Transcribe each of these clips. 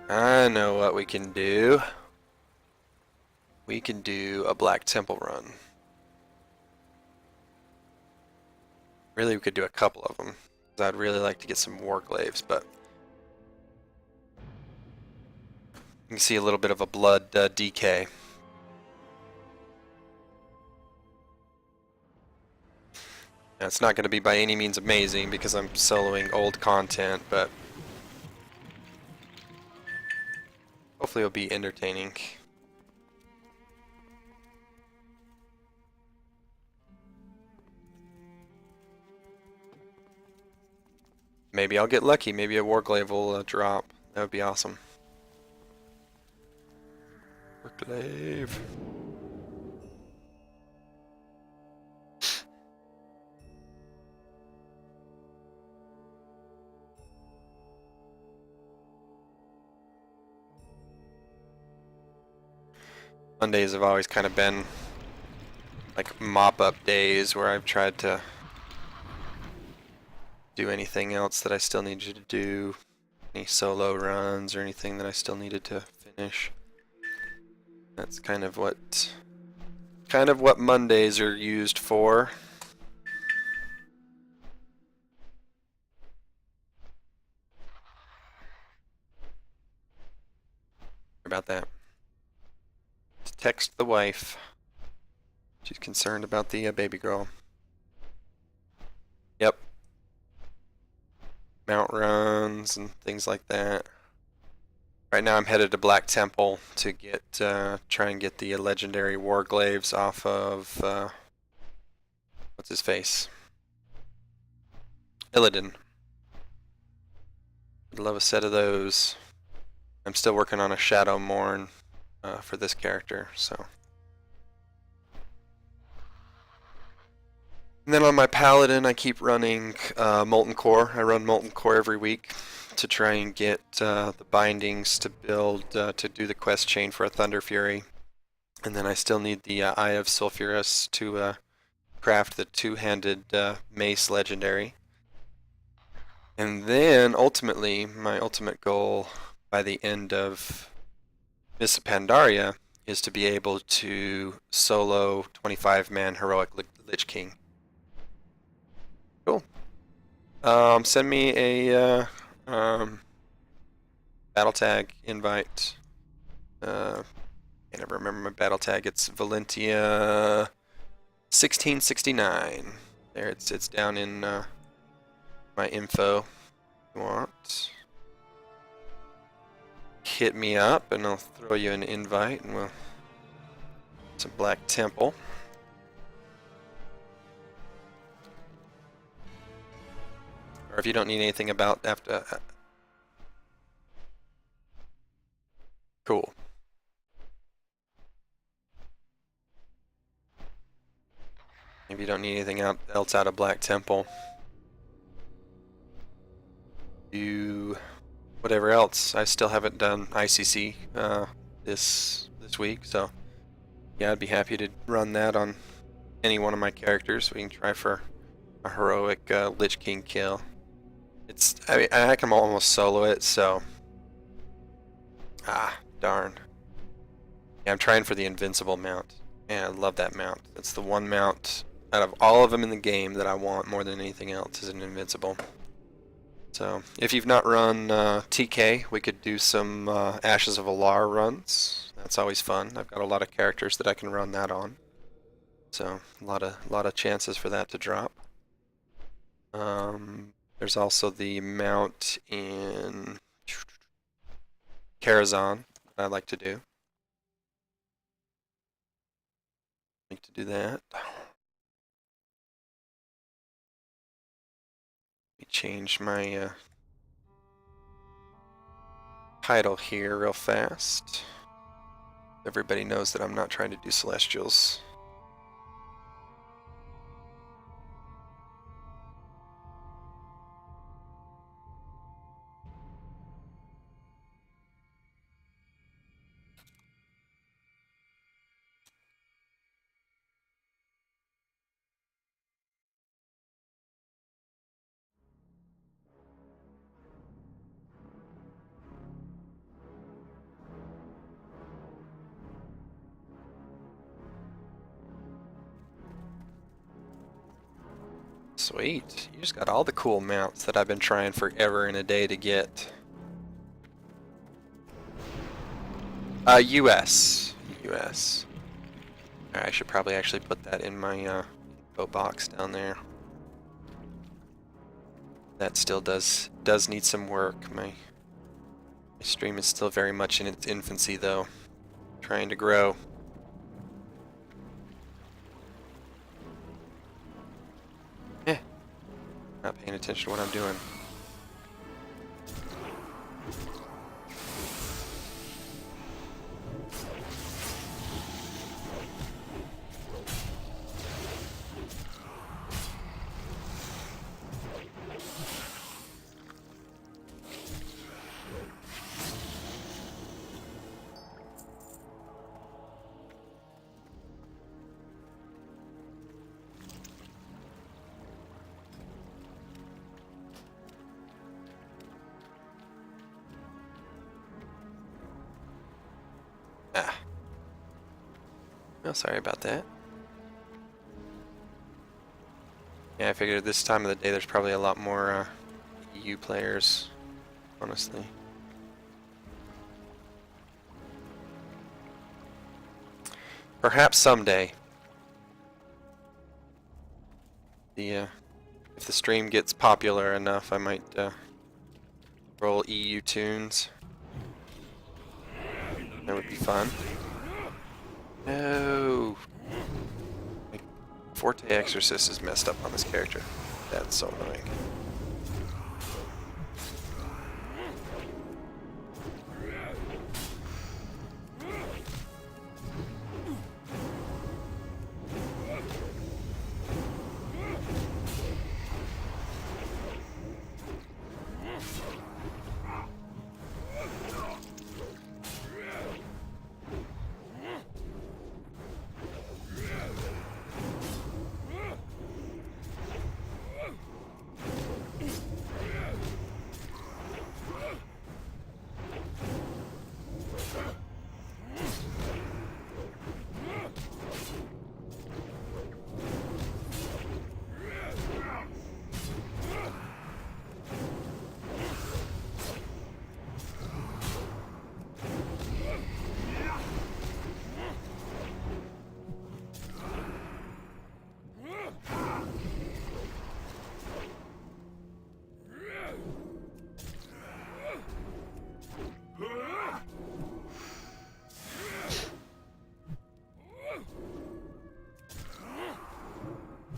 I know what we can do. We can do a Black Temple run. Really, we could do a couple of them. I'd really like to get some Warglaives, but you can see a little bit of a blood decay. Now, it's not going to be by any means amazing because I'm soloing old content, but hopefully it'll be entertaining. Maybe I'll get lucky. Maybe a Warglaive will drop. That would be awesome. Warglaive. Mondays have always kind of been like mop-up days where I've tried to do anything else that I still needed to do, any solo runs or anything that I still needed to finish. That's kind of what Mondays are used for. About that. Text the wife. She's concerned about the baby girl. Yep. Mount runs and things like that. Right now I'm headed to Black Temple to get try and get the legendary Warglaives off of what's his face? Illidan. I'd love a set of those. I'm still working on a Shadowmourne for this character, so. And then on my Paladin, I keep running Molten Core. I run Molten Core every week to try and get the bindings to build, to do the quest chain for a Thunder Fury. And then I still need the Eye of Sulfuras to craft the two-handed Mace Legendary. And then, ultimately, my ultimate goal by the end of Miss Pandaria is to be able to solo 25-man Heroic Lich King. Cool. Send me a battle tag invite. I never remember my battle tag. It's Valentia 1669. There, it's down in my info. If you want, hit me up and I'll throw you an invite and we'll. It's a Black Temple. Or if you don't need anything about after. Cool. If you don't need anything else out of Black Temple, do whatever else. I still haven't done ICC this week, so yeah, I'd be happy to run that on any one of my characters. We can try for a heroic Lich King kill. I mean, I can almost solo it, so darn. Yeah, I'm trying for the invincible mount. Yeah, I love that mount. That's the one mount out of all of them in the game that I want more than anything else is an invincible. So, if you've not run TK, we could do some Ashes of Alar runs. That's always fun. I've got a lot of characters that I can run that on. So, a lot of chances for that to drop. There's also the mount in Karazhan that I like to do. Like to do that. Let me change my title here real fast. Everybody knows that I'm not trying to do Celestials. Sweet. You just got all the cool mounts that I've been trying forever and a day to get. US. US. I should probably actually put that in my info box down there. That still does need some work. My stream is still very much in its infancy though. Trying to grow. Not paying attention to what I'm doing. Oh, sorry about that. Yeah, I figured this time of the day there's probably a lot more EU players, honestly. Perhaps someday. If the stream gets popular enough, I might roll EU tunes. That would be fun. No! My Forte Exorcist is messed up on this character. That's so annoying.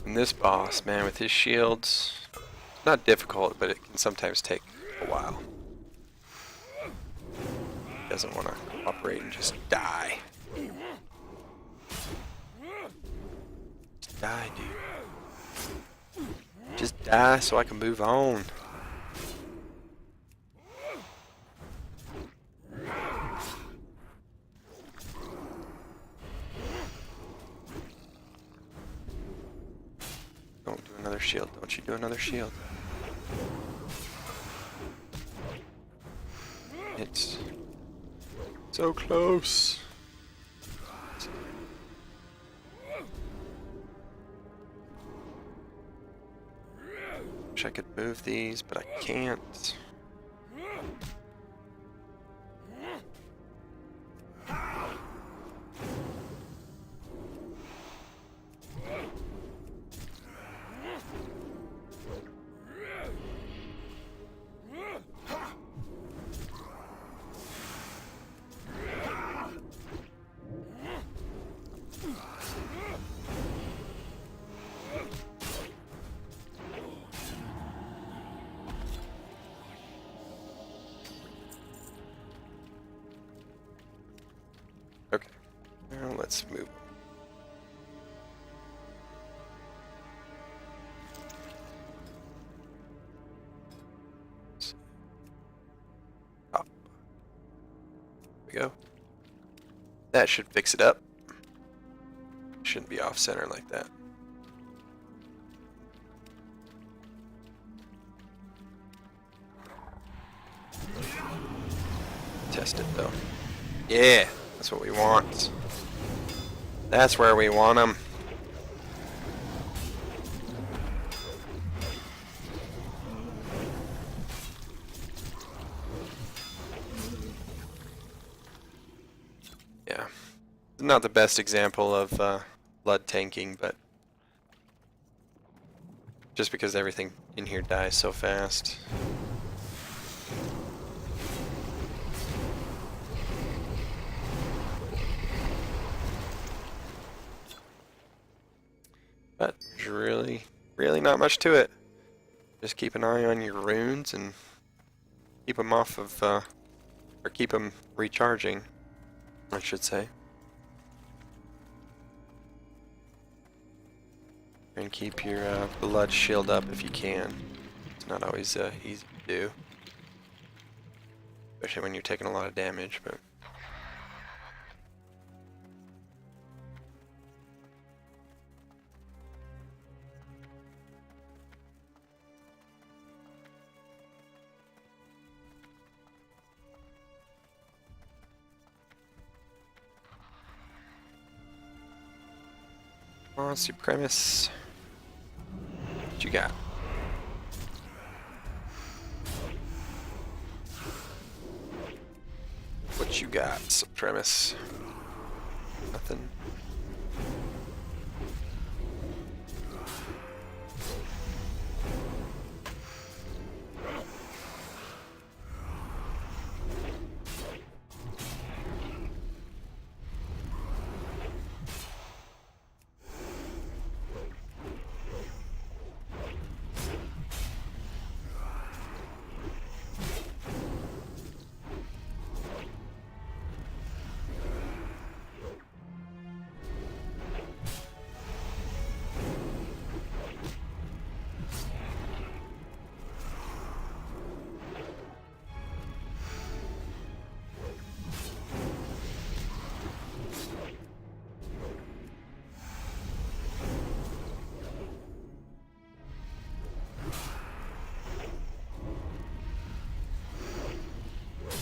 And this boss, man, with his shields, it's not difficult, but it can sometimes take a while. He doesn't want to cooperate and just die. Just die, dude. Just die so I can move on. Don't do another shield. Don't you do another shield. It's so close. Wish I could move these, but I can't. Okay, now let's move. Up. There we go. That should fix it up. Shouldn't be off center like that. Test it though. Yeah, that's what we want. That's where we want them. Not the best example of blood tanking, but just because everything in here dies so fast. But there's really not much to it. Just keep an eye on your runes and keep them off of, or keep them recharging, I should say. And keep your blood shield up if you can. It's not always easy to do, especially when you're taking a lot of damage, but come on, Supremus. What you got? What you got, Supremus? Nothing.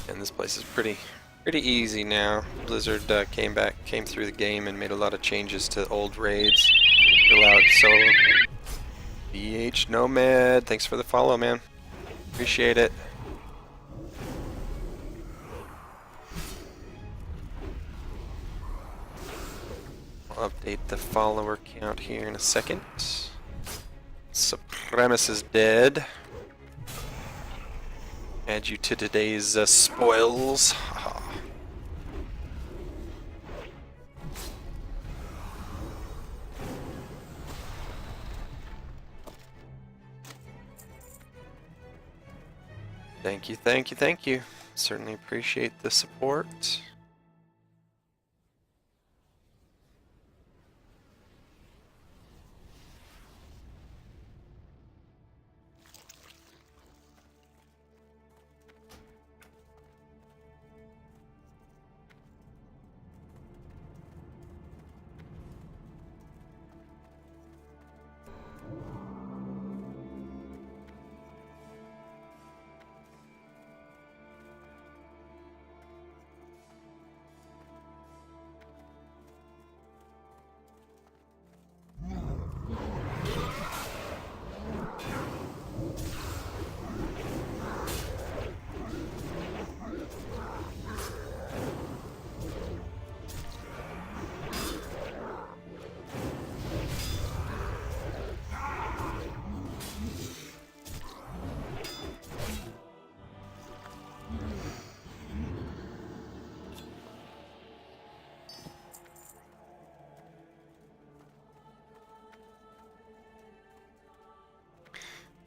And this place is pretty easy now. Blizzard came through the game and made a lot of changes to old raids. Allowed solo. BH Nomad, thanks for the follow, man. Appreciate it. I'll update the follower count here in a second. Supremus is dead. Add you to today's spoils. Thank you, thank you, thank you. Certainly appreciate the support.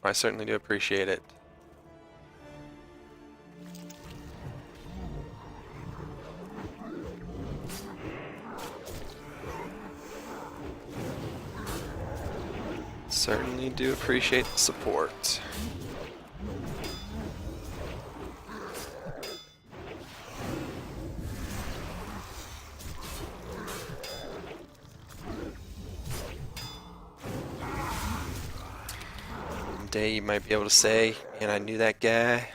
I certainly do appreciate it. Certainly do appreciate the support. Day you might be able to say, and I knew that guy.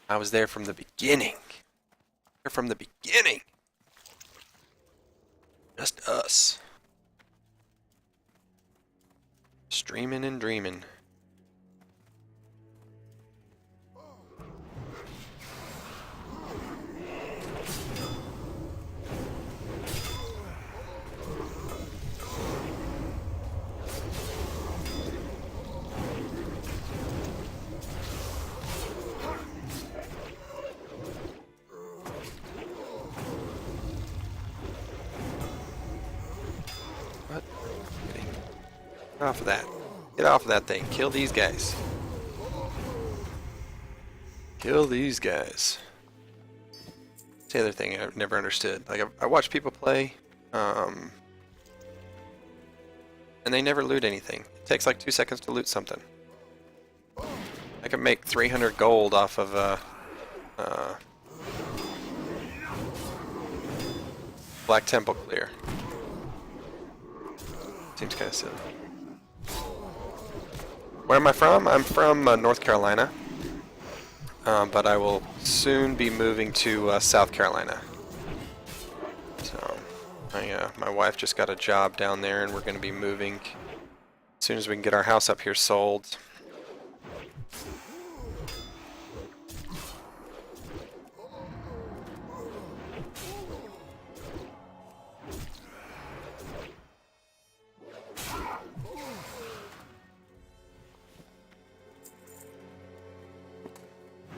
I was there from the beginning. There from the beginning. Just us. Streaming and dreaming. Get off of that. Get off of that thing. Kill these guys. Kill these guys. That's the other thing I've never understood. Like, I watch people play, and they never loot anything. It takes like 2 seconds to loot something. I can make 300 gold off of Black Temple clear. Seems kind of silly. Where am I from? I'm from North Carolina, but I will soon be moving to South Carolina. So, my wife just got a job down there, and we're going to be moving as soon as we can get our house up here sold.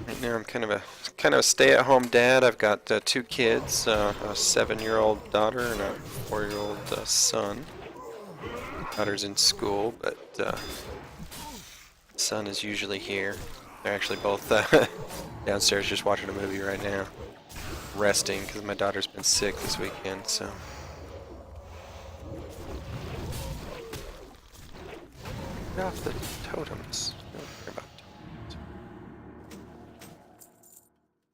Right now I'm kind of a stay-at-home dad. I've got 2 kids, a 7-year-old daughter and a 4-year-old son. Daughter's in school, but son is usually here. They're actually both downstairs just watching a movie right now, resting because my daughter's been sick this weekend. So. Get off the totems. Don't care about totems.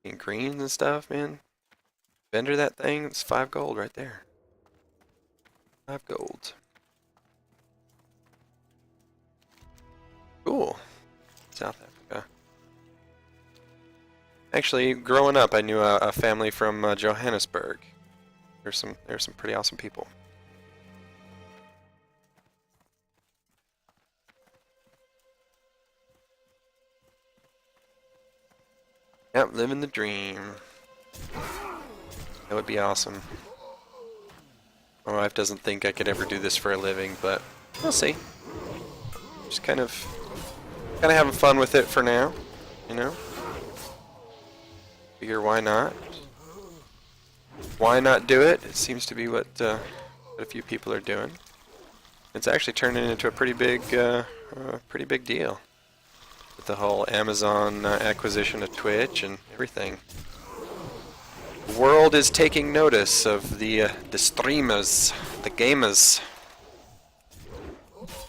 And greens and stuff, man. Vendor that thing, it's 5 gold right there. 5 gold. Cool. South Africa. Actually, growing up, I knew a family from Johannesburg. There's some pretty awesome people. Yep, living the dream. That would be awesome. My wife doesn't think I could ever do this for a living, but we'll see. Just kind of having fun with it for now, you know? Figure why not? Why not do it? It seems to be what a few people are doing. It's actually turning into a pretty big deal. With the whole Amazon acquisition of Twitch and everything. The world is taking notice of the streamers, the gamers.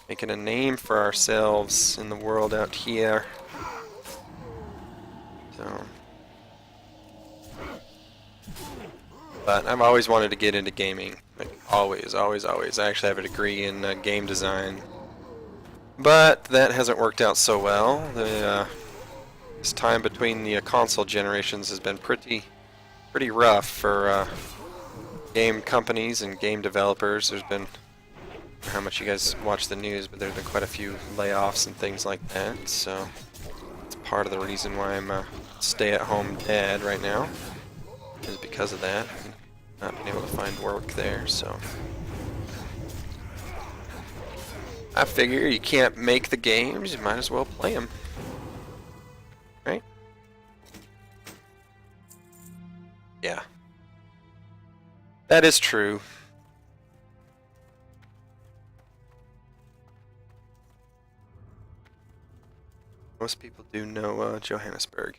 Making a name for ourselves in the world out here. So. But I've always wanted to get into gaming. Like, always. I actually have a degree in game design. But that hasn't worked out so well. This time between the console generations has been pretty rough for game companies and game developers. There's been, I don't know how much you guys watch the news, but there's been quite a few layoffs and things like that. So it's part of the reason why I'm a stay-at-home dad right now, is because of that. Not being able to find work there, so. I figure you can't make the games, you might as well play them. Right? Yeah. That is true. Most people do know Johannesburg.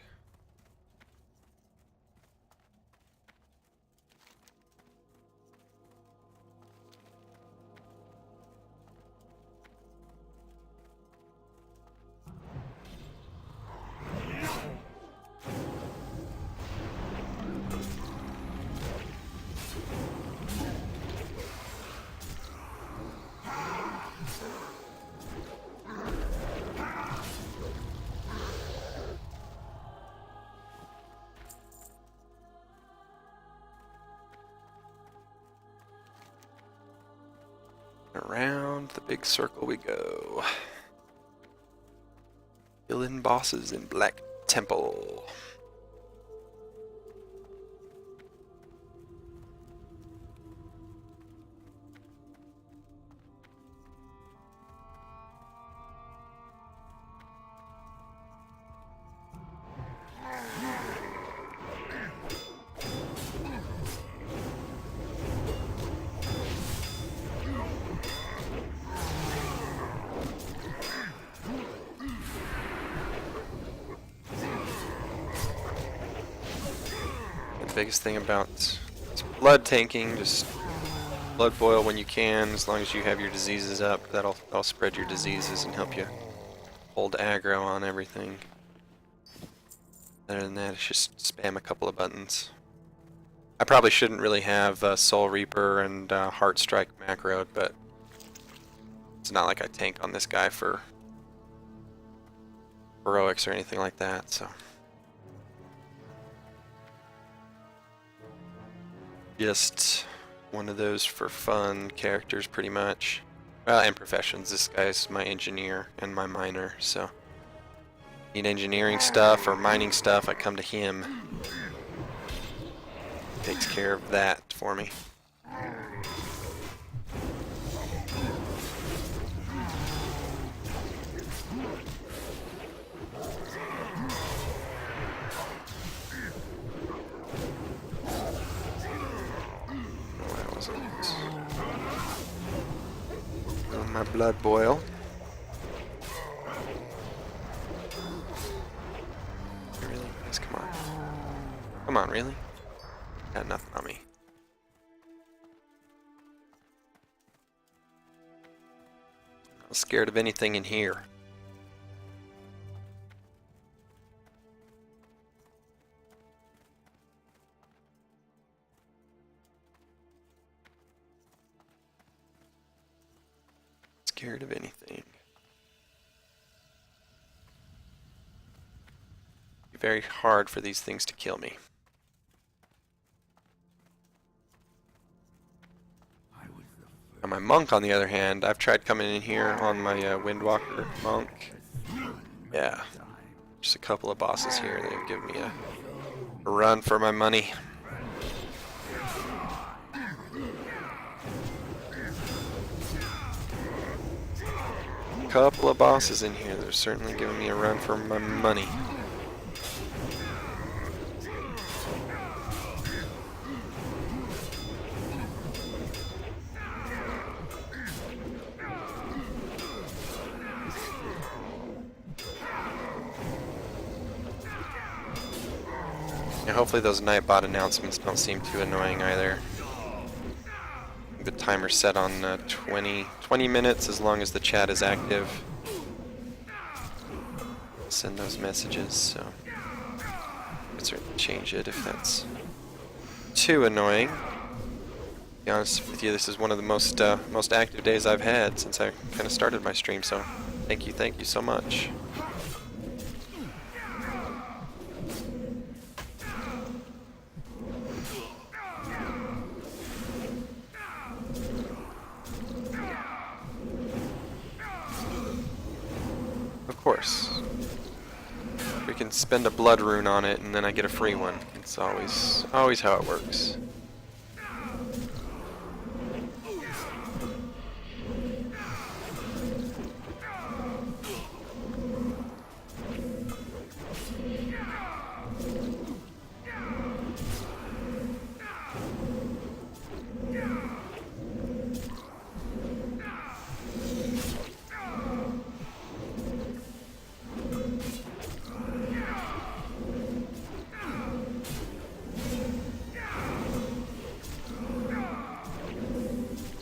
Around the big circle we go. Killing bosses in Black Temple. biggest thing about blood tanking, just blood boil when you can, as long as you have your diseases up. That'll spread your diseases and help you hold aggro on everything. Other than that, it's just spam a couple of buttons. I probably shouldn't really have Soul Reaper and Heart Strike macroed, but it's not like I tank on this guy for heroics or anything like that, so. Just one of those for fun characters, pretty much. Well, and professions. This guy's my engineer and my miner, so. Need engineering stuff or mining stuff, I come to him. Takes care of that for me. My blood boil. Really? Guys, come on. Come on, really? Got nothing on me. I'm scared of anything in here. Scared of anything. Be very hard for these things to kill me. Now my monk, on the other hand, I've tried coming in here on my Windwalker monk. Yeah, just a couple of bosses here. They've given me a run for my money. Couple of bosses in here that are certainly giving me a run for my money. And hopefully those Nightbot announcements don't seem too annoying either. The timer set on 20 minutes as long as the chat is active. Send those messages, so I'll certainly change it if that's too annoying. To be honest with you, this is one of the most active days I've had since I kind of started my stream, so thank you so much. Of course. We can spend a blood rune on it and then I get a free one. It's always how it works.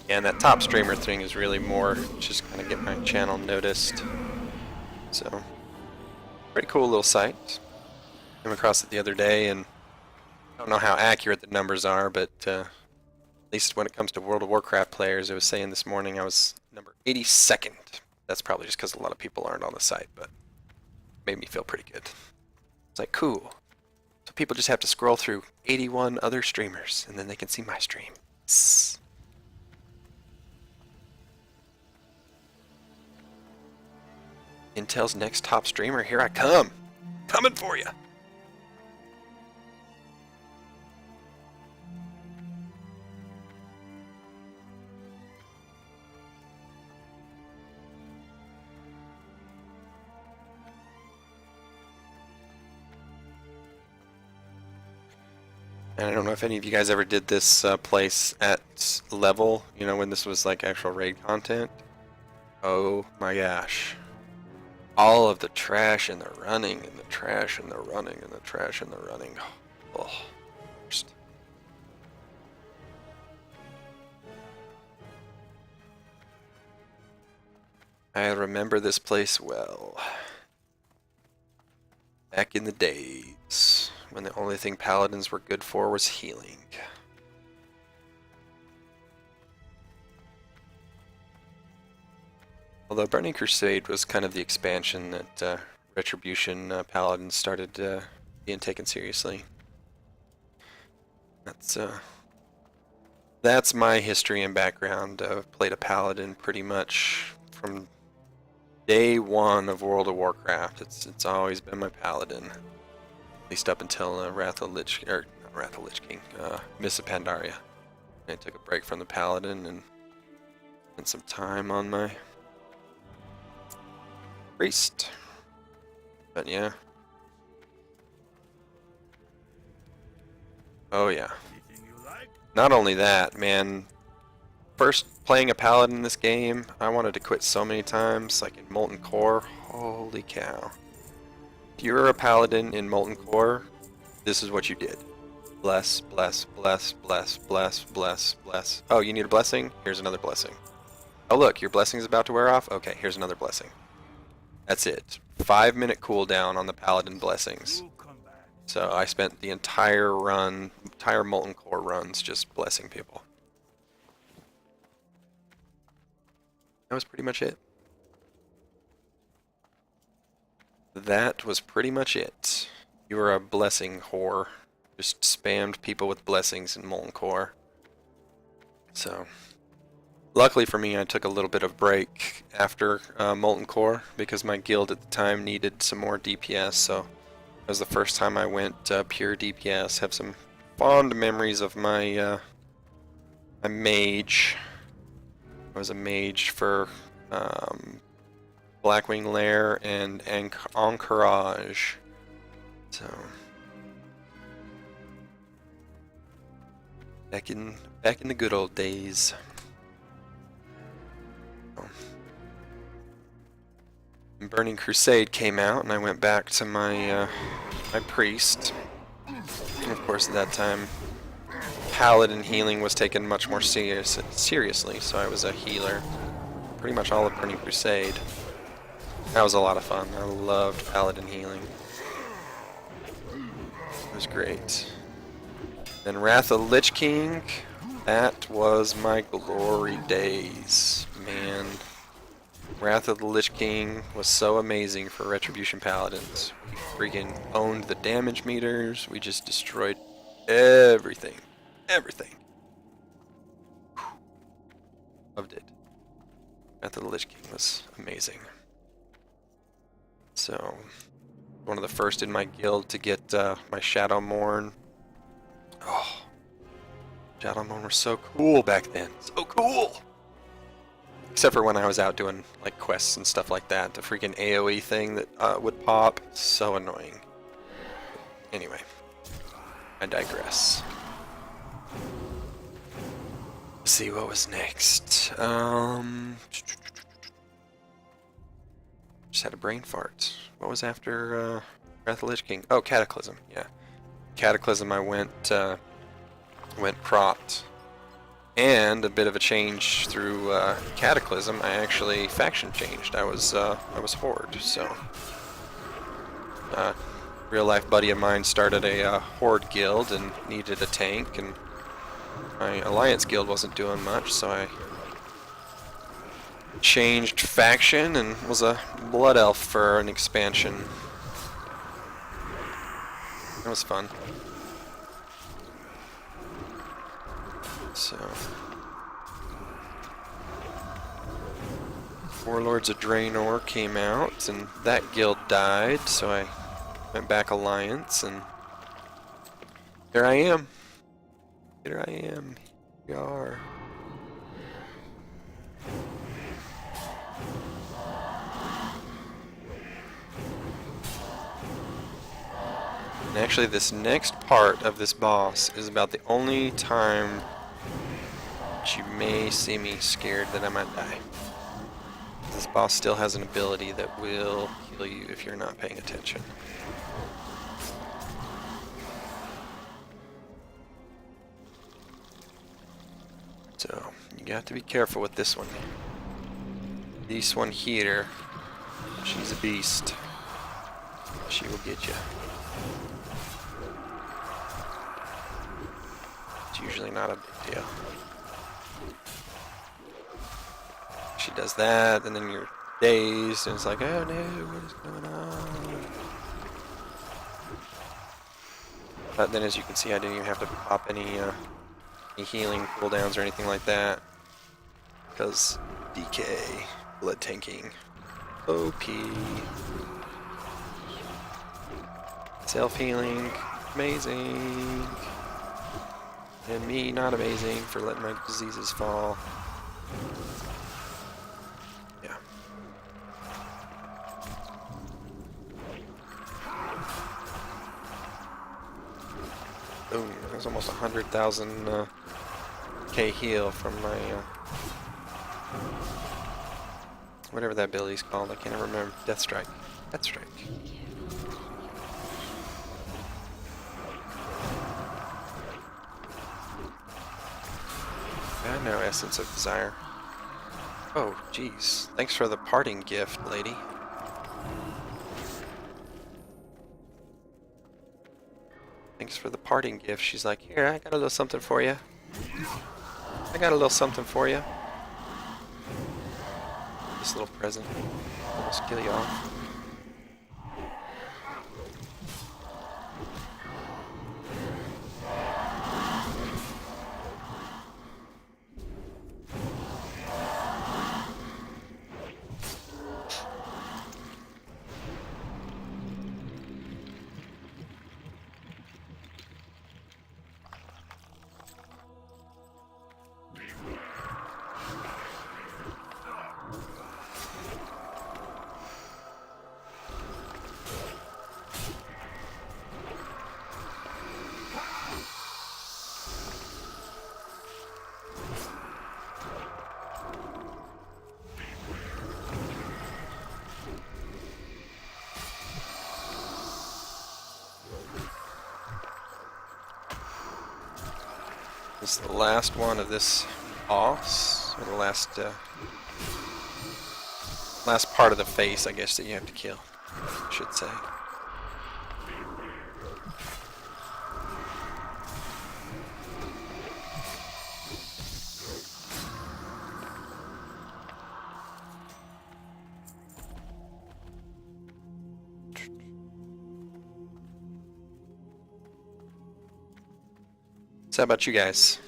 And that top streamer thing is really more just kind of get my channel noticed. So, pretty cool little site. Came across it the other day, and I don't know how accurate the numbers are, but at least when it comes to World of Warcraft players, it was saying this morning I was number 82nd. That's probably just because a lot of people aren't on the site, but made me feel pretty good. It's like, cool. So people just have to scroll through 81 other streamers, and then they can see my stream. Psst. Intel's next top streamer, here I come. Coming for you. And I don't know if any of you guys ever did this place at level, you know, when this was like actual raid content. Oh my gosh. All of the trash and the running and the trash and the running and the trash and the running. Oh, worst. I remember this place well. Back in the days, when the only thing paladins were good for was healing. Although Burning Crusade was kind of the expansion that Retribution paladins started being taken seriously. That's my history and background. I've played a paladin pretty much from day one of World of Warcraft. It's always been my paladin, at least up until Wrath of the Lich King, Mists of Pandaria. I took a break from the paladin and spent some time on my priest. But yeah. Oh yeah. Not only that, man. First playing a paladin in this game, I wanted to quit so many times, like in Molten Core. Holy cow. If you were a paladin in Molten Core, this is what you did. Bless, bless, bless, bless, bless, bless, bless. Oh, you need a blessing? Here's another blessing. Oh look, your blessing's about to wear off? Okay, here's another blessing. That's it. 5-minute cooldown on the paladin blessings. So I spent the entire Molten Core runs just blessing people. That was pretty much it. That was pretty much it. You were a blessing whore. Just spammed people with blessings in Molten Core. So, luckily for me, I took a little bit of break after Molten Core because my guild at the time needed some more DPS. So, it was the first time I went pure DPS. Have some fond memories of my my mage. I was a mage for Blackwing Lair and Encourage. So back in the good old days. And Burning Crusade came out, and I went back to my my priest. And of course, at that time, paladin healing was taken much more seriously, so I was a healer pretty much all of Burning Crusade. That was a lot of fun. I loved paladin healing. It was great. Then Wrath of the Lich King, that was my glory days, man. Wrath of the Lich King was so amazing for Retribution Paladins. We freaking owned the damage meters, we just destroyed everything. Everything. Whew. Loved it. Wrath of the Lich King was amazing. So, one of the first in my guild to get my Shadowmourne. Oh, Shadowmourne were so cool back then. So cool! Except for when I was out doing like quests and stuff like that. The freaking AoE thing that would pop. So annoying. Anyway, I digress. Let's see what was next. Just had a brain fart. What was after Wrath of the Lich King? Oh, Cataclysm. Yeah, Cataclysm. I went propped, and a bit of a change through Cataclysm. I actually faction changed. I was Horde. So, real life buddy of mine started a Horde guild and needed a tank, and my Alliance guild wasn't doing much, so I changed faction and was a Blood Elf for an expansion. That was fun. So, Warlords of Draenor came out, and that guild died, so I went back Alliance, and here I am. Here I am. Here we are. And actually, this next part of this boss is about the only time that you may see me scared that I might die. This boss still has an ability that will heal you if you're not paying attention. So, you got to be careful with this one. This one here, she's a beast. She will get you. It's usually not a big deal. She does that, and then you're dazed, and it's like, oh no, what is going on? But then, as you can see, I didn't even have to pop any healing cooldowns or anything like that, because DK, blood tanking, OP, self-healing, amazing, and me not amazing for letting my diseases fall. Yeah. Oh, there's almost 100,000 K heal from my whatever that ability's called. I can't remember. Death Strike. Death Strike. I know Essence of Desire. Oh, jeez. Thanks for the parting gift, lady. Thanks for the parting gift. She's like, here, I got a little something for you. I got a little something for you. This little present. Almost kill you off. This is the last one of this boss, or the last part of the face, I guess, that you have to kill, I should say. So how about you guys?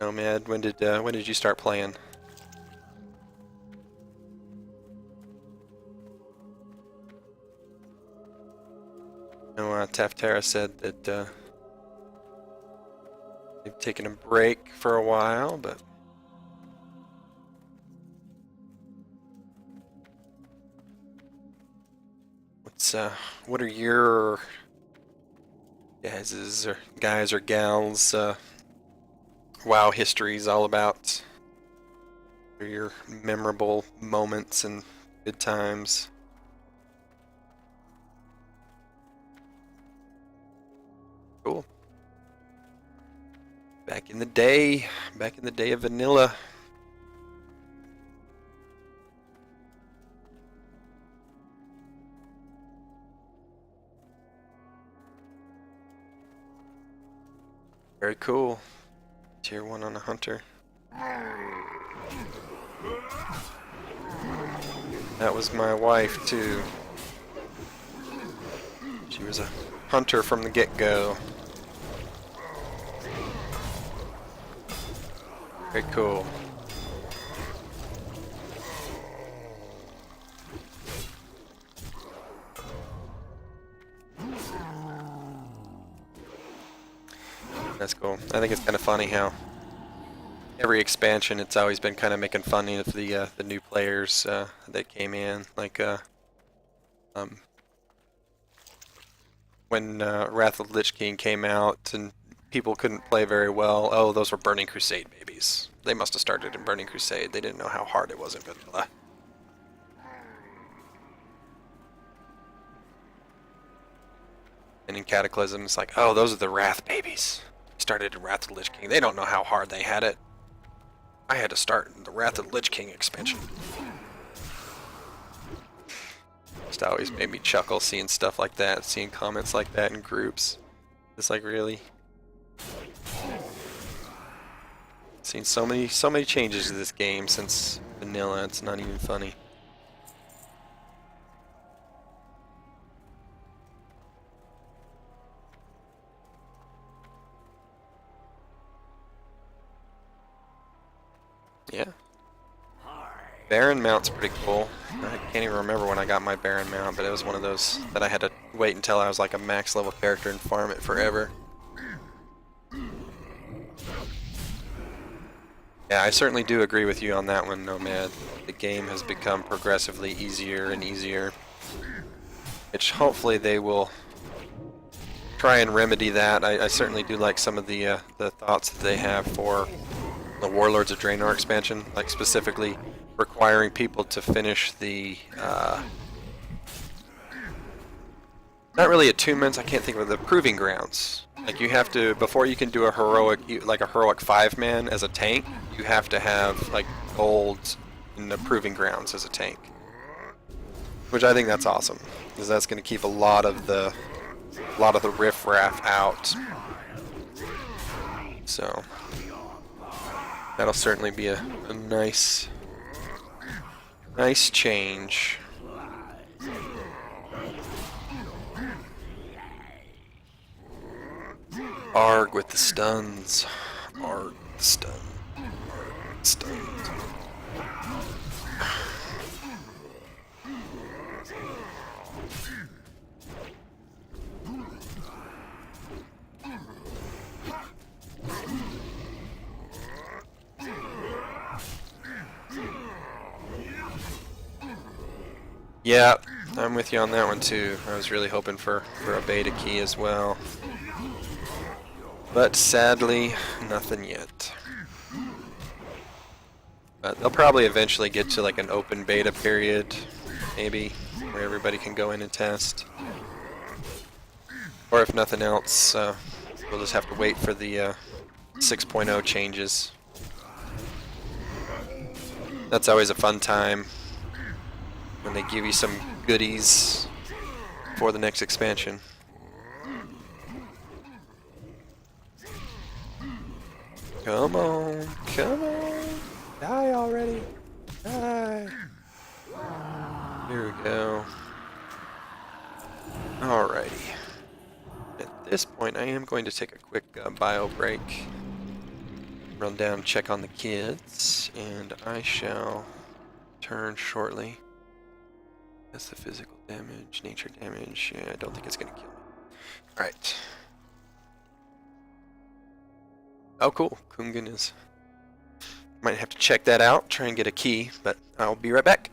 Nomad, when did you start playing? No, Taftera said that they've taken a break for a while, but what are your guys or gals WoW histories all about? What are your memorable moments and good times? Cool. Back in the day of vanilla. Very cool. Tier 1 on a hunter. That was my wife too. She was a hunter from the get-go. Very cool. That's cool. I think it's kind of funny how every expansion it's always been kind of making fun of the new players that came in. Like when Wrath of the Lich King came out and people couldn't play very well. Oh, those were Burning Crusade babies. They must have started in Burning Crusade. They didn't know how hard it was in vanilla. And in Cataclysm, it's like, oh, those are the Wrath babies. Started in Wrath of the Lich King. They don't know how hard they had it. I had to start the Wrath of the Lich King expansion. Just always made me chuckle seeing stuff like that, seeing comments like that in groups. It's like, really? Seen so many changes to this game since vanilla, it's not even funny. Yeah. Baron mount's pretty cool. I can't even remember when I got my Baron mount, but it was one of those that I had to wait until I was like a max level character and farm it forever. Yeah, I certainly do agree with you on that one, Nomad. The game has become progressively easier and easier, which hopefully they will try and remedy that. I certainly do like some of the thoughts that they have for the Warlords of Draenor expansion, like specifically requiring people to finish the not really attunements, I can't think of the proving grounds. Like you have to, before you can do a heroic, like a heroic 5-man as a tank, you have to have like gold in the proving grounds as a tank. Which I think that's awesome, because that's going to keep a lot of the riffraff out. So that'll certainly be a nice change. Arg with the stuns. Arg with the stun. Arg with the stuns. Yeah, I'm with you on that one too. I was really hoping for a beta key as well. But sadly, nothing yet. But they'll probably eventually get to like an open beta period, maybe, where everybody can go in and test. Or if nothing else, we'll just have to wait for the 6.0 changes. That's always a fun time, when they give you some goodies for the next expansion. Come on, come on, die already, die. Here we go. Alrighty. At this point, I am going to take a quick bio break, run down, check on the kids, and I shall return shortly. That's the physical damage, nature damage. Yeah, I don't think it's gonna kill me. Alright. Oh, cool. Kungan is... Might have to check that out, try and get a key, but I'll be right back.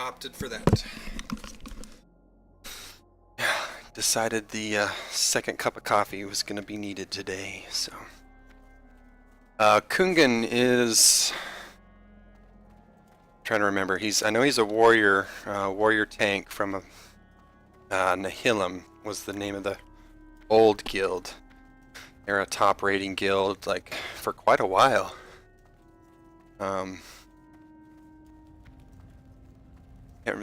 opted for that. Yeah, decided the second cup of coffee was going to be needed today, so. Kungan is... I'm trying to remember. I know he's a warrior, warrior tank from Nihilum was the name of the old guild. They're a top rating guild, like, for quite a while.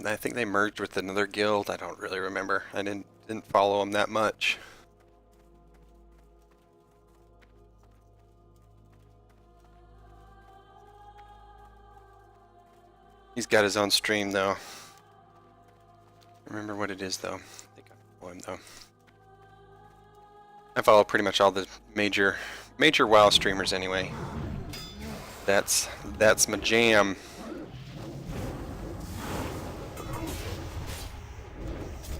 I think they merged with another guild. I don't really remember. I didn't follow them that much. He's got his own stream though. Remember what it is though. I think I follow him though. I follow pretty much all the major WoW streamers anyway. That's my jam.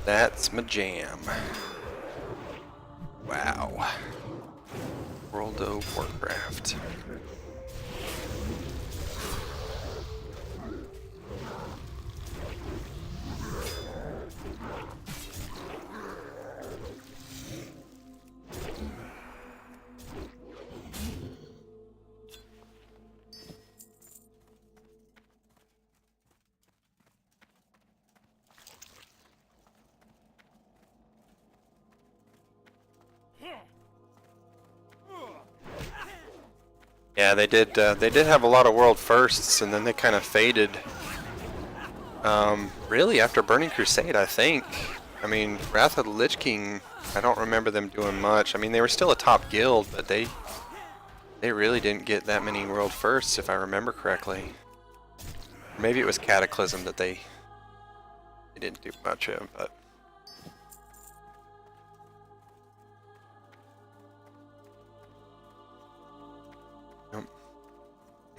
That's my jam. Wow. World of Warcraft. Yeah, they did have a lot of world firsts, and then they kind of faded. Really, after Burning Crusade, I think. I mean, Wrath of the Lich King, I don't remember them doing much. I mean, they were still a top guild, but they really didn't get that many world firsts, if I remember correctly. Maybe it was Cataclysm that they didn't do much of, but.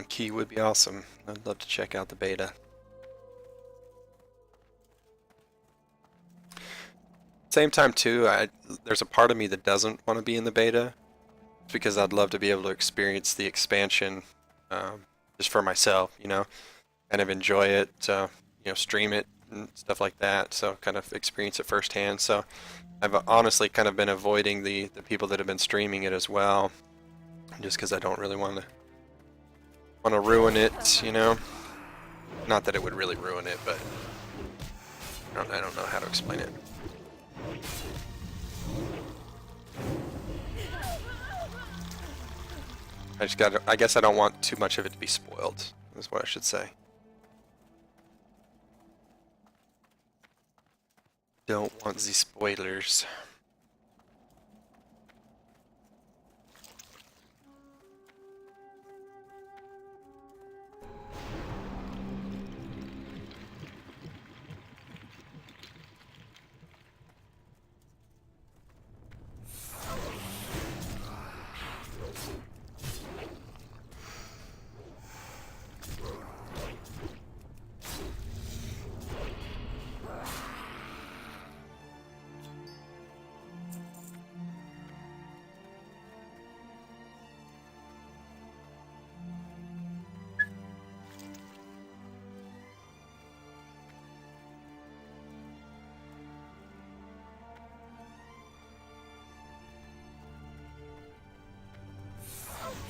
Key would be awesome. I'd love to check out the beta. Same time too, there's a part of me that doesn't want to be in the beta, because I'd love to be able to experience the expansion just for myself, you know, kind of enjoy it, you know, stream it and stuff like that. So kind of experience it firsthand. So I've honestly kind of been avoiding the people that have been streaming it as well, just because I don't really want to ruin it, you know. Not that it would really ruin it, but I don't know how to explain it. I guess I don't want too much of it to be spoiled, is what I should say. Don't want the spoilers.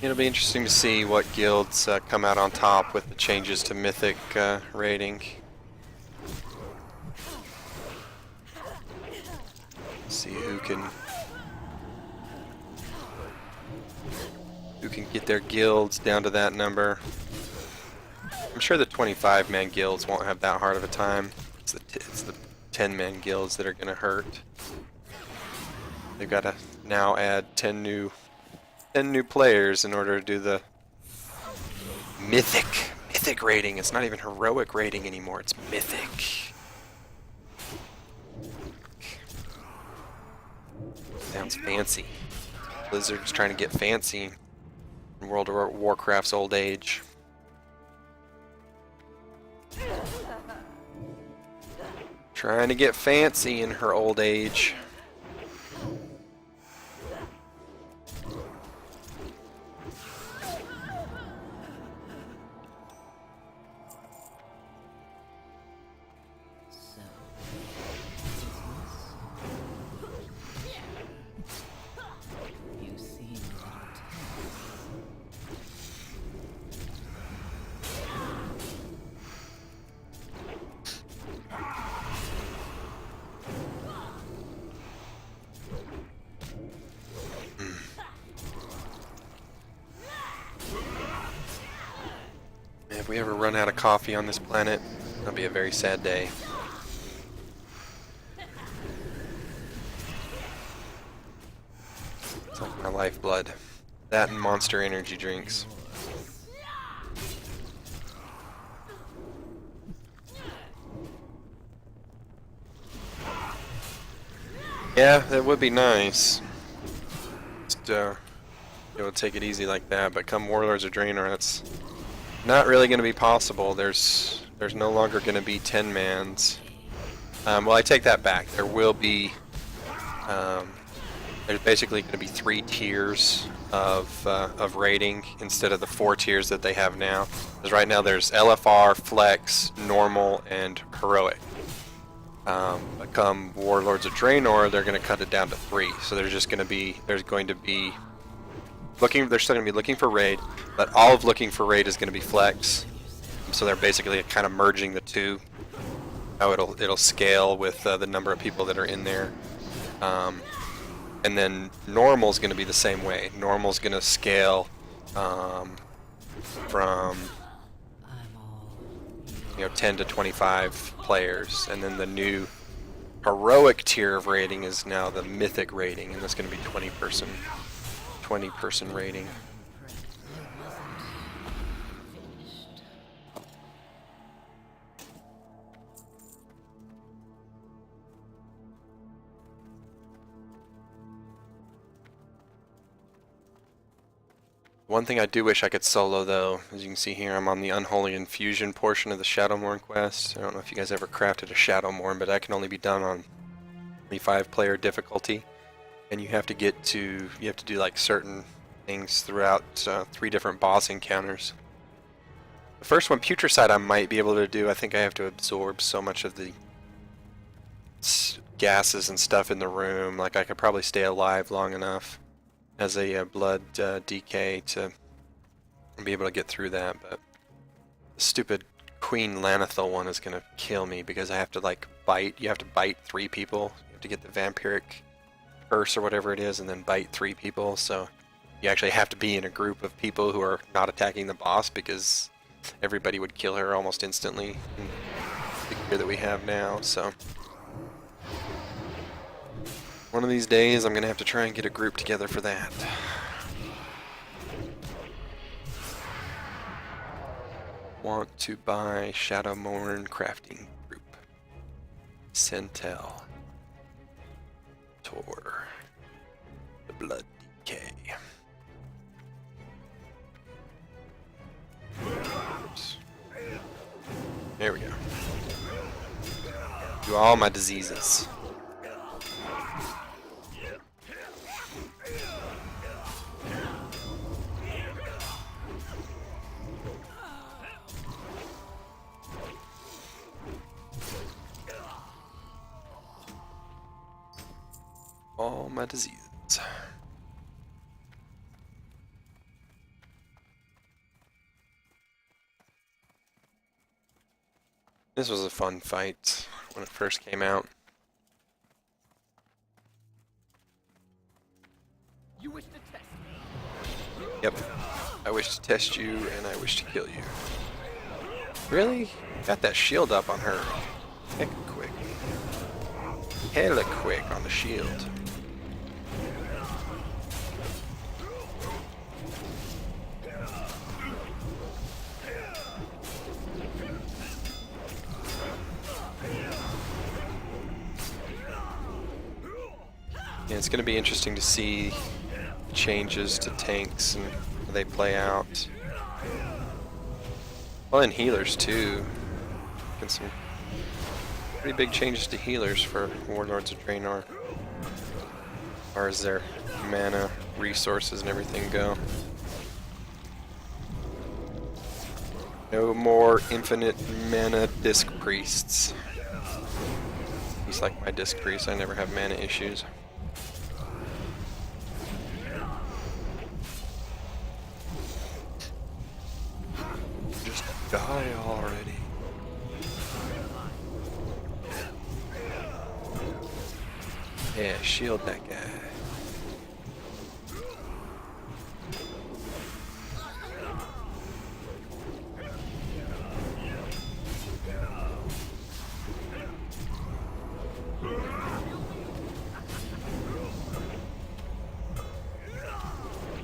It'll be interesting to see what guilds come out on top with the changes to Mythic rating. See who can get their guilds down to that number. I'm sure the 25-man guilds won't have that hard of a time. It's the 10-man guilds that are going to hurt. They've got to now add 10 new players in order to do the mythic rating. It's not even heroic rating anymore, it's mythic. Sounds fancy. Blizzard's trying to get fancy in World of Warcraft's old age. Trying to get fancy in her old age. If we ever run out of coffee on this planet, it'll be a very sad day. It's like my lifeblood. That and Monster energy drinks. Yeah, that would be nice. Just, take it easy like that, but come Warlords of Draenor, that's not really going to be possible. There's no longer going to be 10-mans. Well, I take that back. There will be, there's basically going to be 3 tiers of rating instead of the 4 tiers that they have now. Because right now there's LFR, Flex, Normal, and Heroic. But come Warlords of Draenor, they're going to cut it down to 3. So they're still going to be looking for raid, but all of looking for raid is going to be Flex. So they're basically kind of merging the two. How it'll scale with the number of people that are in there. And then Normal is going to be the same way. Normal is going to scale from 10 to 25 players, and then the new Heroic tier of rating is now the Mythic rating, and that's going to be 20 person rating. One thing I do wish I could solo, though, as you can see here, I'm on the Unholy Infusion portion of the Shadowmourne quest. I don't know if you guys ever crafted a Shadowmourne, but that can only be done on 25-player difficulty, and you have to do like certain things throughout 3 different boss encounters. The first one, Putricide, I might be able to do. I think I have to absorb so much of the gases and stuff in the room. Like, I could probably stay alive long enough as a blood decay to be able to get through that, but the stupid Queen Lanethal one is gonna kill me because I have to you have to bite 3 people. You have to get the vampiric curse or whatever it is and then bite 3 people, so you actually have to be in a group of people who are not attacking the boss because everybody would kill her almost instantly in the gear that we have now, so one of these days I'm gonna have to try and get a group together for that. Want to buy Shadowmourne crafting group. Centel. Tor. The blood decay. Oops. There we go. Do all my diseases. All my diseases. This was a fun fight when it first came out. You wish to test me? Yep. I wish to test you and I wish to kill you. Really? Got that shield up on her. Heck quick. Hella quick on the shield. Yeah, it's going to be interesting to see changes to tanks and how they play out. Well, and healers too. Getting some pretty big changes to healers for Warlords of Draenor, as far as their mana, resources, and everything go. No more infinite mana disc priests. At least like my disc priests, I never have mana issues. Just die already. Yeah, shield that guy.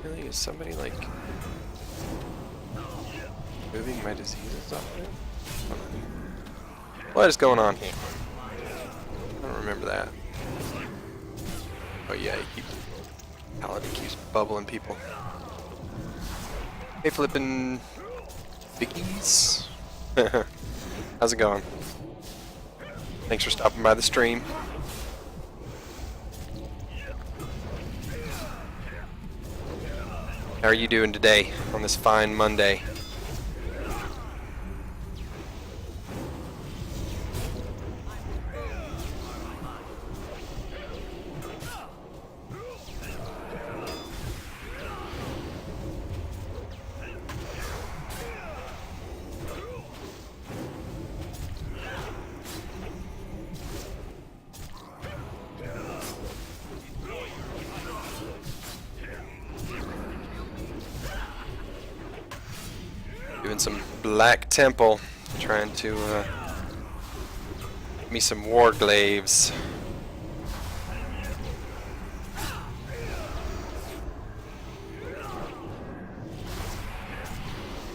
Really? Is somebody like moving my diseases off there? What is going on here? I don't remember that. Oh yeah, he keeps Paladin keeps bubbling people. Hey flippin' biggies. How's it going? Thanks for stopping by the stream. How are you doing today on this fine Monday? Doing some Black Temple, trying to get me some Warglaives.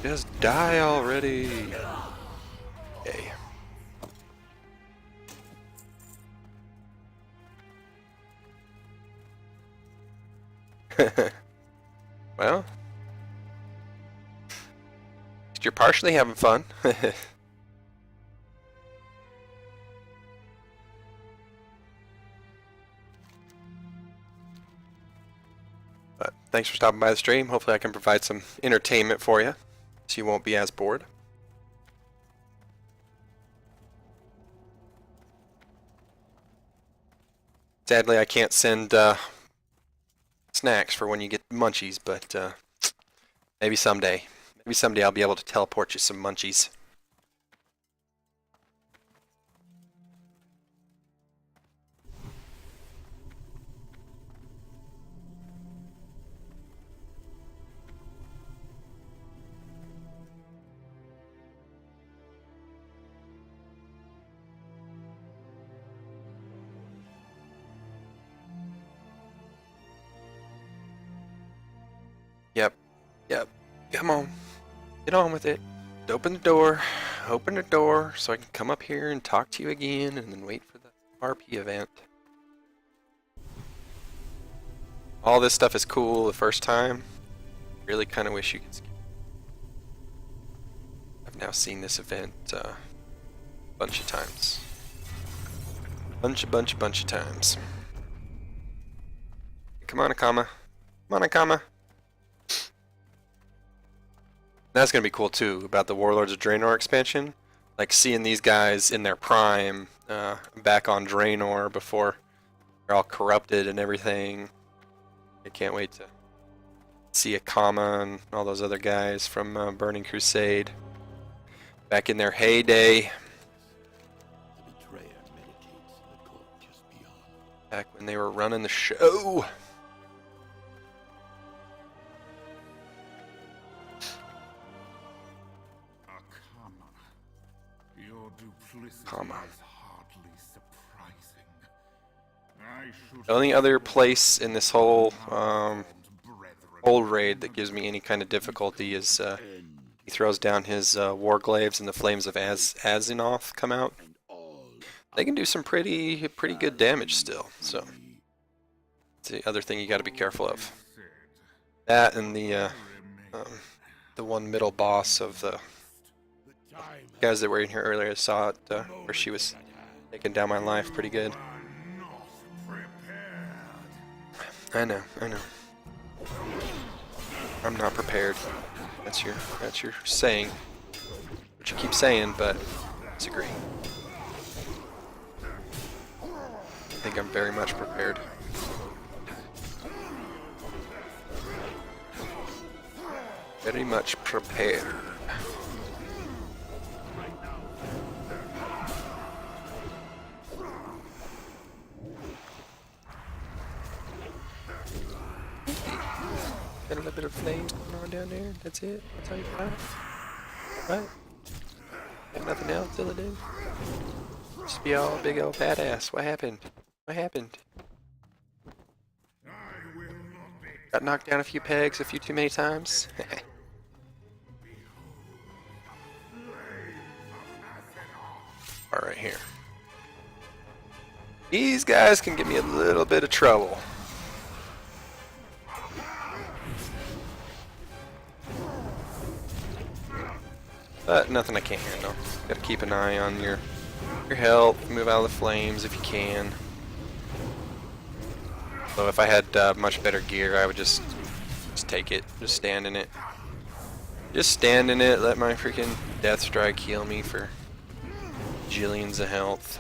Just die already. Okay. Well, you're partially having fun. But thanks for stopping by the stream. Hopefully I can provide some entertainment for you, so you won't be as bored. Sadly, I can't send snacks for when you get munchies, but maybe someday. Maybe someday I'll be able to teleport you some munchies. Yep. Yep. Come on. Get on with it. Open the door. Open the door so I can come up here and talk to you again and then wait for the RP event. All this stuff is cool the first time. Really kind of wish you could skip. I've now seen this event a bunch of times. Bunch of times. Come on, Akama. Come on, Akama. That's gonna be cool too about the Warlords of Draenor expansion. Like seeing these guys in their prime, back on Draenor before they're all corrupted and everything. I can't wait to see Akama and all those other guys from Burning Crusade back in their heyday. The betrayer meditates in the court just beyond. Back when they were running the show. Your duplicity Comma. is hardly surprising. The only other place in this whole old raid that gives me any kind of difficulty is he throws down his Warglaives and the Flames of Azinoth come out. They can do some pretty good damage still, so it's the other thing you got to be careful of. That and the one middle boss of the guys that were in here earlier. I saw it where she was taking down my life pretty good. I know. I'm not prepared. That's your saying. What you keep saying, but I disagree. I think I'm very much prepared. Very much prepared. Got a little bit of flames going on down there. That's it. That's all you got. Right? Got nothing else, Illidan? Just be all big old badass. What happened? What happened? I will not be Got knocked down a few pegs a few too many times. All right, here. These guys can give me a little bit of trouble. But nothing I can't handle. Gotta keep an eye on your health, move out of the flames if you can. So if I had much better gear, I would just take it, just stand in it. Just stand in it, let my freaking death strike heal me for jillions of health.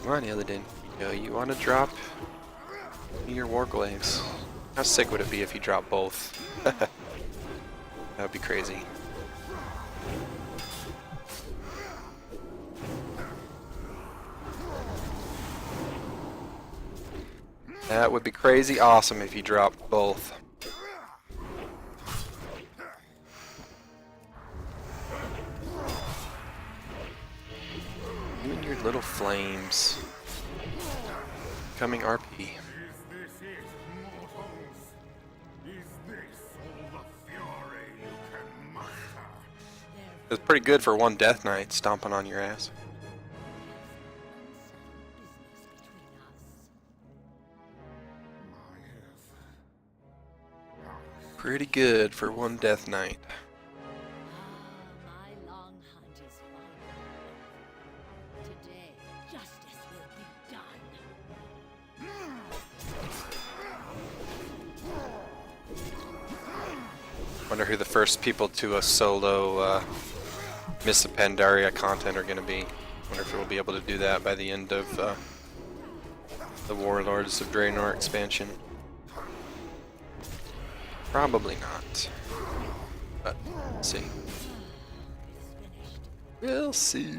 Come on, Illidan. You want to drop your Warglaves? How sick would it be if you dropped both? That would be crazy. That would be crazy awesome if you dropped both. You and your little flames. Coming RP. Is this it, mortals? Is this all the fury you can muster? It was pretty good for one Death Knight stomping on your ass. Pretty good for one Death Knight. My long hunt is final. Today, justice will be done. Wonder who the first people to a solo Miss Pandaria content are going to be. Wonder if we'll be able to do that by the end of the Warlords of Draenor expansion. Probably not. But we'll see. We'll see.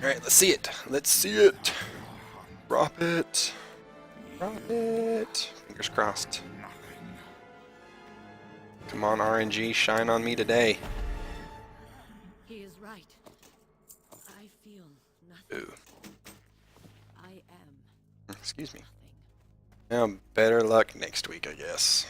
Alright, let's see it. Let's see it. Drop it. Drop it. Fingers crossed. Come on, RNG, shine on me today. He is right. I feel nothing. Ooh. I am Excuse me. nothing. Now, better luck next week, I guess.